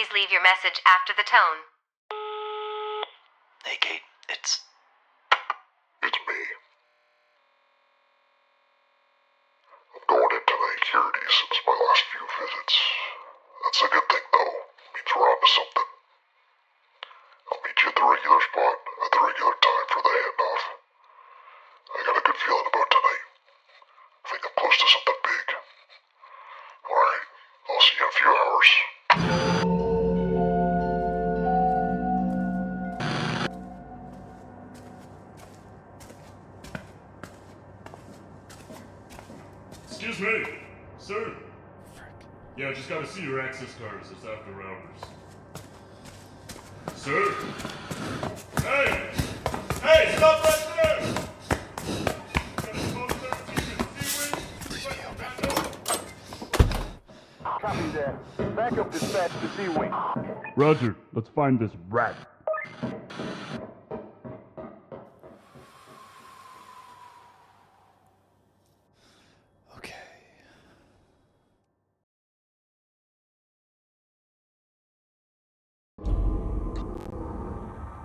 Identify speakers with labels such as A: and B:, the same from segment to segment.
A: Please leave your message after the tone.
B: Hey, Kate, it's
C: me. I'm going into the security since my last few visits. That's a good thing, though. Means we're onto something. I'll meet you at the regular spot at the regular time for the handoff. I got a good feeling about tonight. I think I'm close to something big. Alright, I'll see you in a few hours.
D: Excuse me, sir. Yeah, I just gotta see your access cards. It's after hours. Sir? Hey! Hey, stop right there!
E: Copy that. Backup dispatch to C-Wing.
D: Roger, let's find this rat.
B: okay.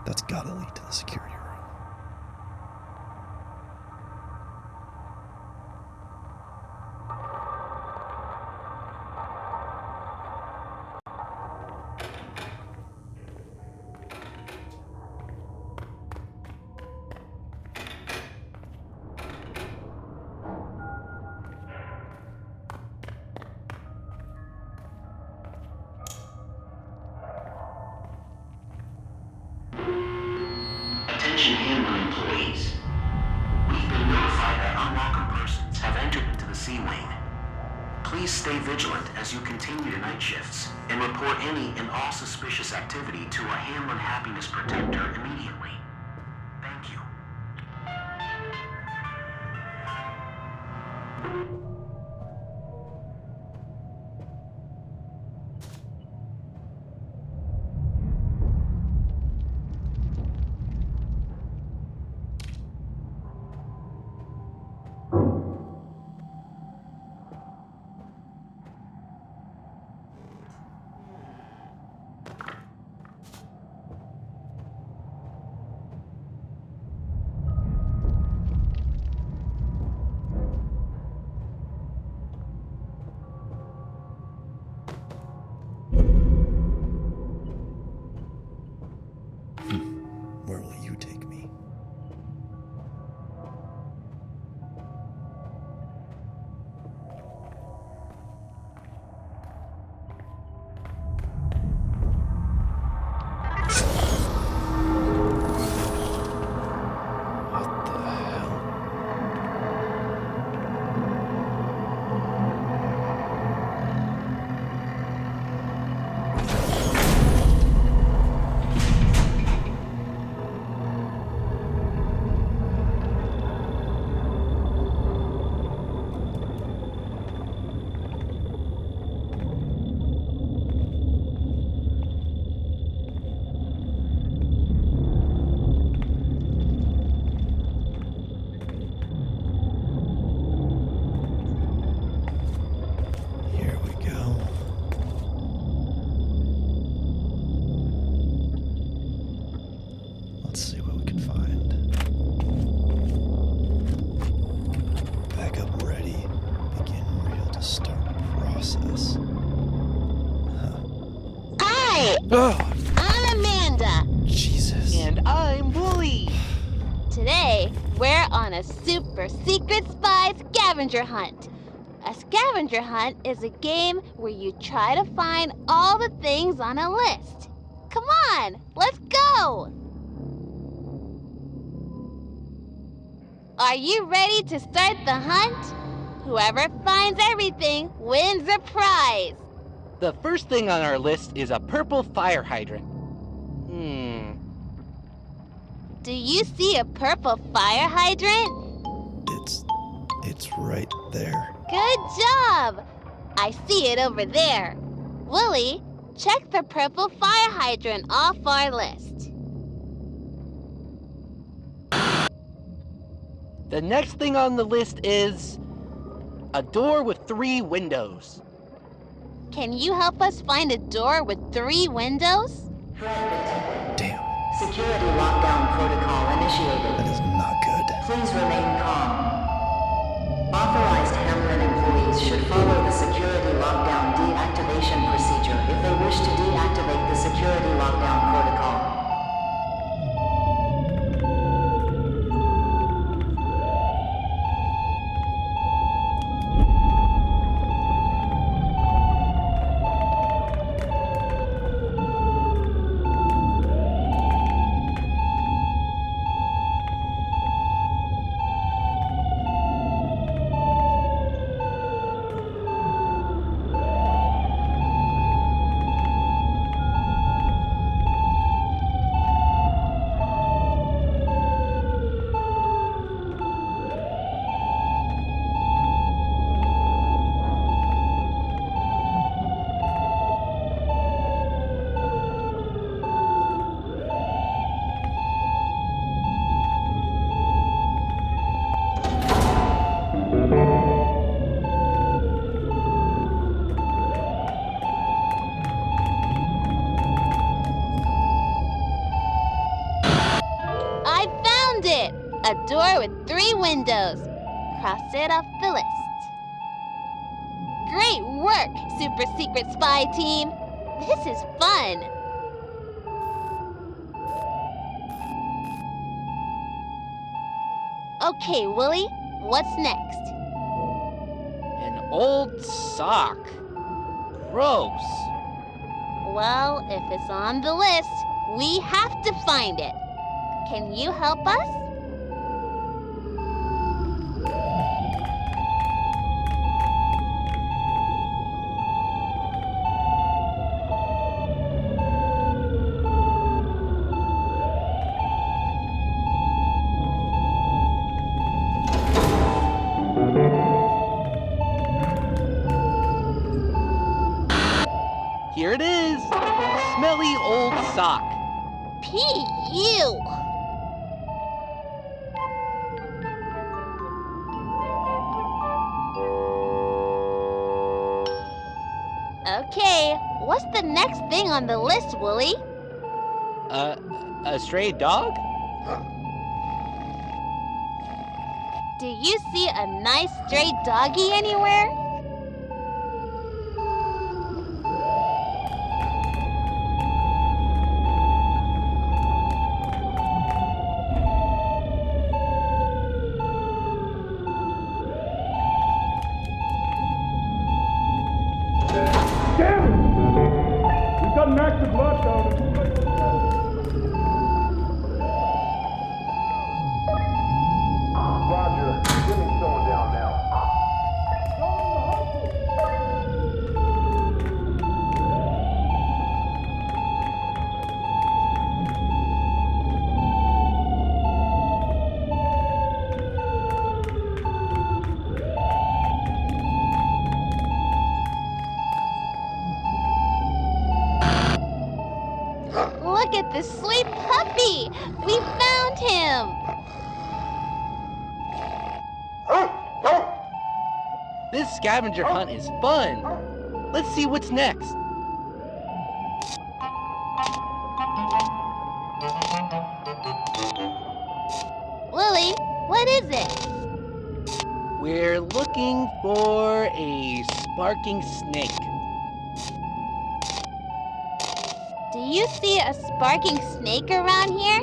B: That's gotta lead to the security room.
F: Attention Handler employees. We've been notified that unwelcome persons have entered into the C-Wing. Please stay vigilant as you continue your night shifts and report any and all suspicious activity to our Hamlin Happiness Protector immediately. Thank you.
B: Where will you take me? What the hell? Here we go. Let's see what we can find. Backup ready. Begin real to start process. Huh.
G: Hi,
B: Oh,
G: I'm Amanda.
B: Jesus.
H: And I'm Wooly.
G: Today, we're on a super secret spy scavenger hunt. A scavenger hunt is a game where you try to find all the things on a list. Come on, let's go! Are you ready to start the hunt? Whoever finds everything wins a prize.
H: The first thing on our list is a purple fire hydrant.
G: Do you see a purple fire hydrant?
B: It's right there.
G: Good job! I see it over there. Willie, check the purple fire hydrant off our list.
H: The next thing on the list is a door with 3 windows.
G: Can you help us find a door with 3 windows?
B: Damn,
I: Security lockdown protocol initiated.
B: that is not good.
I: Please remain calm. Authorized Hamlin employees should follow the security lockdown deactivation procedure if they wish to deactivate the security lockdown protocol.
G: I found it! A door with 3 windows. Cross it off the list. Great work, Super Secret Spy Team! This is fun! Okay, Willie, what's next?
H: An old sock. Gross.
G: Well, if it's on the list, we have to find it. Can you help us?
H: Here it is. Smelly old sock.
G: P.U. Okay, what's the next thing on the list, Wooly?
H: A stray dog?
G: Do you see a nice stray doggy anywhere?
E: Damn it! We've got an active lockdown. Roger. Give me someone down now.
G: Look at this sweet puppy! We found him!
H: This scavenger hunt is fun. Let's see what's next.
G: Lily, what is it?
H: We're looking for a sparking snake.
G: Do you see a sparking snake around here?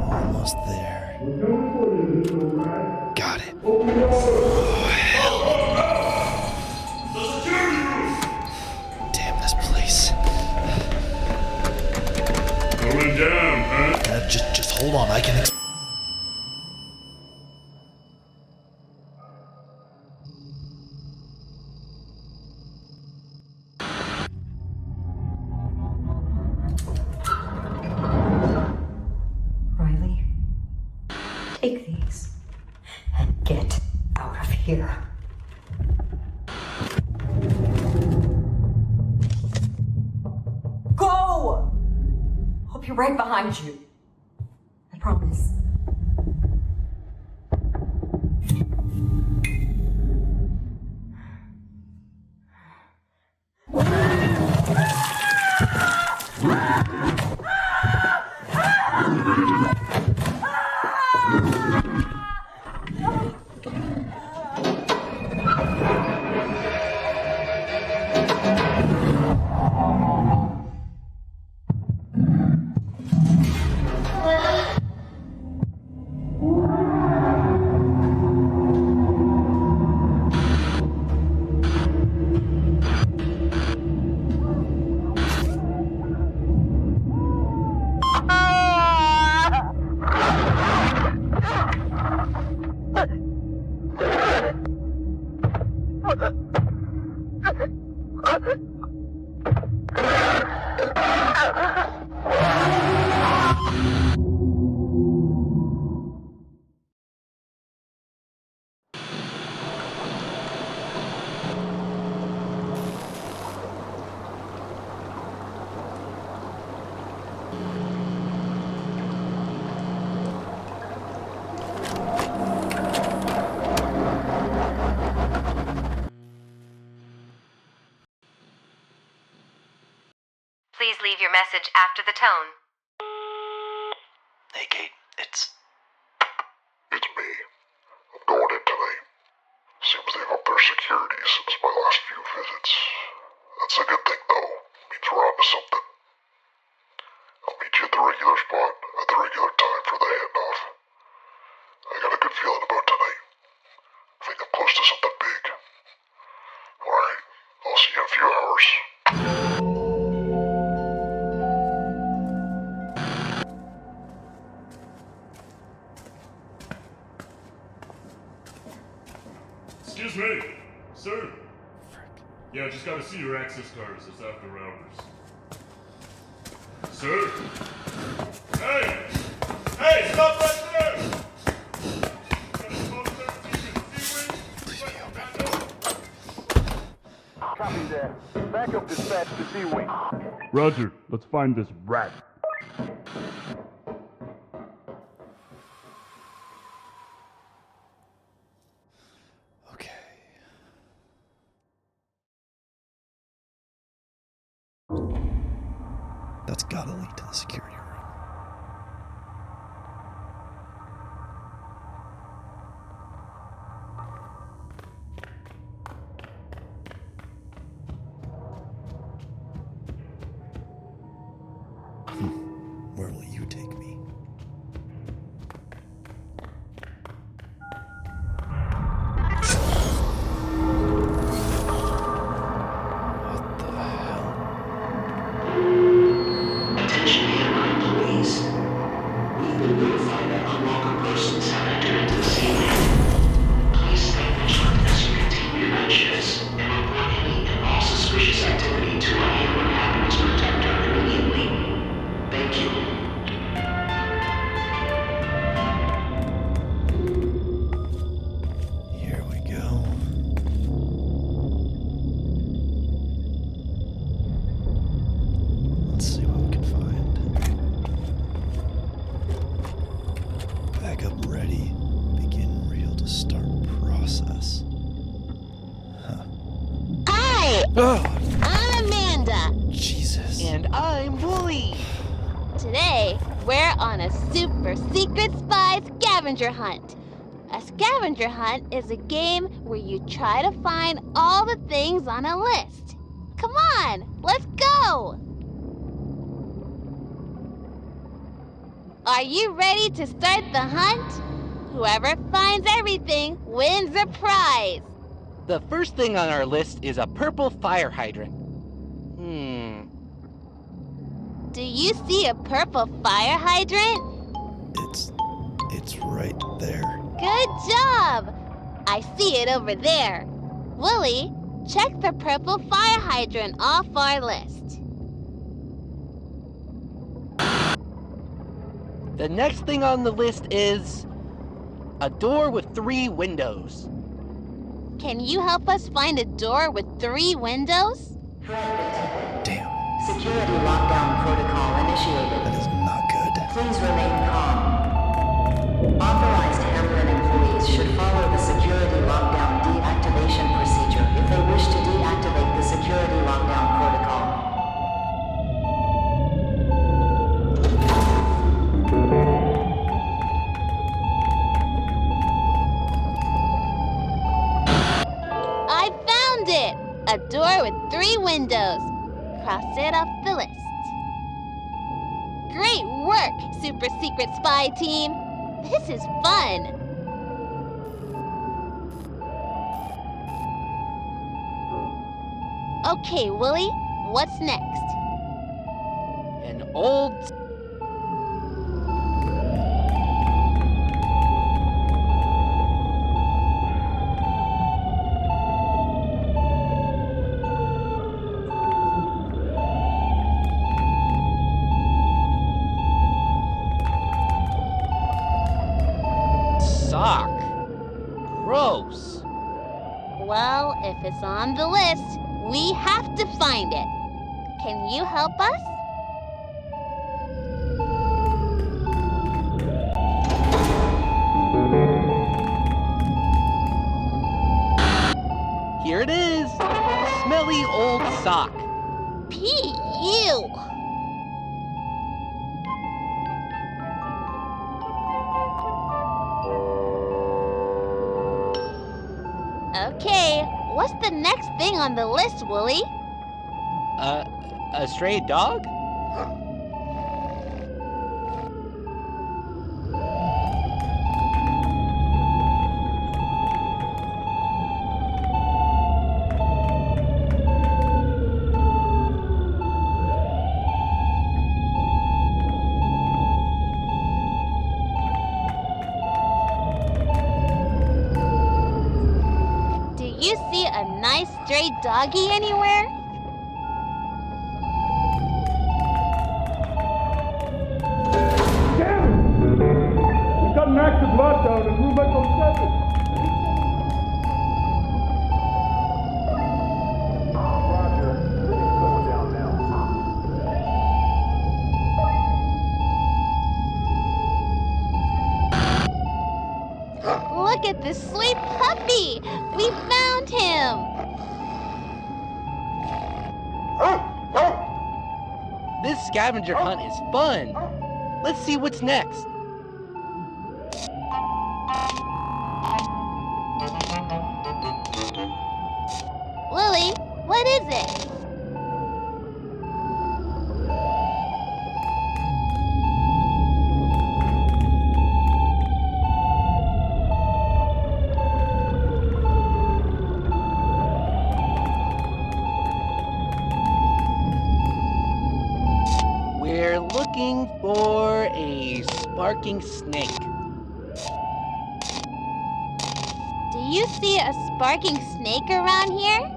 B: Almost there. Got it. Oh, hell.
D: The security room!
B: Damn this place.
D: Going down, huh?
B: Just hold on. I can.
I: Take these and get out of here. Go! I'll be right behind you. I promise.
A: Please leave your message after the tone.
B: Hey, Kate, it's
C: me. I'm going in tonight. Seems they've upped their security since my last few visits. That's a good thing, though. Means we're onto something. I'll meet you at the regular spot at the regular time for the handoff. I got a good feeling about tonight. I think I'm close to something big. Alright, I'll see you in a few hours.
D: Excuse me, sir. Yeah, just gotta see your access cards. It's after hours. Sir? Hey! Hey, stop right there! Got a smoke 13
E: Copy that. Backup dispatch to C-Wing.
D: Roger, let's find this rat.
B: okay. That's gotta lead to the security room. Where will you take me? What the hell?
F: Attention Hammer employees. We've been notified that unwelcome persons have entered into the C-Wing. Please stay vigilant as you continue your night shifts and report any and all suspicious activity to our Hammer Happiness Protector immediately. Thank you.
B: Here we go. Let's see what we can find. Backup ready. Begin reel to start process. Huh.
G: Hi!
B: Oh,
G: I'm Amanda.
B: Jesus.
H: And I'm Wooly.
G: Today, we're on a super secret spy scavenger hunt. A scavenger hunt is a game where you try to find all the things on a list. Come on, let's go! Are you ready to start the hunt? Whoever finds everything wins a prize.
H: The first thing on our list is a purple fire hydrant.
G: Do you see a purple fire hydrant?
B: It's right there.
G: Good job! I see it over there. Wooly, check the purple fire hydrant off our list.
H: The next thing on the list is A door with 3 windows.
G: Can you help us find a door with 3 windows?
B: Damn,
I: Security lockdown protocol initiated.
B: that is not good.
I: Please remain calm. Authorized Hamlin employees should follow the security lockdown deactivation procedure if they wish to deactivate the security lockdown protocol.
G: I found it! A door with 3 windows. Cross it off the list. Great work, super secret spy team. This is fun. Okay, Willie, what's next?
H: An old... sock. Gross.
G: Well, if it's on the list, we have to find it. Can you help us?
H: Here it is. Smelly old sock.
G: P.U. Okay, what's the next thing on the list, Wooly?
H: A stray dog?
G: Do you see a nice stray doggy anywhere?
E: We've got an active lockdown in room Echo 7. Roger. Everything's going down now.
G: Look at this sweet puppy! We found him!
H: This scavenger hunt is fun. Let's see what's next.
G: Lily, what is it?
H: We're looking for a sparking snake.
G: Do you see a sparking snake around here?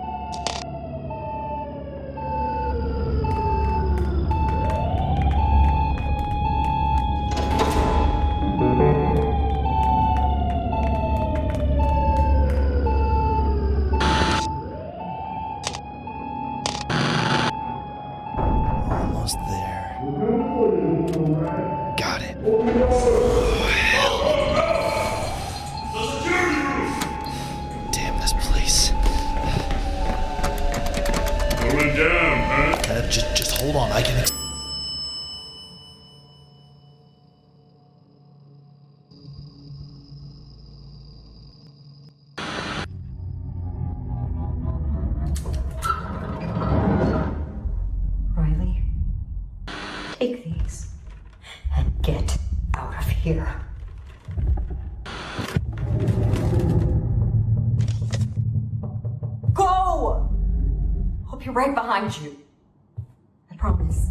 B: Almost there. Got it. Damn this place.
D: Going down, huh?
B: Just hold on. I can.
J: Riley, take these and get out of here. Go! I'll be right behind you. I promise.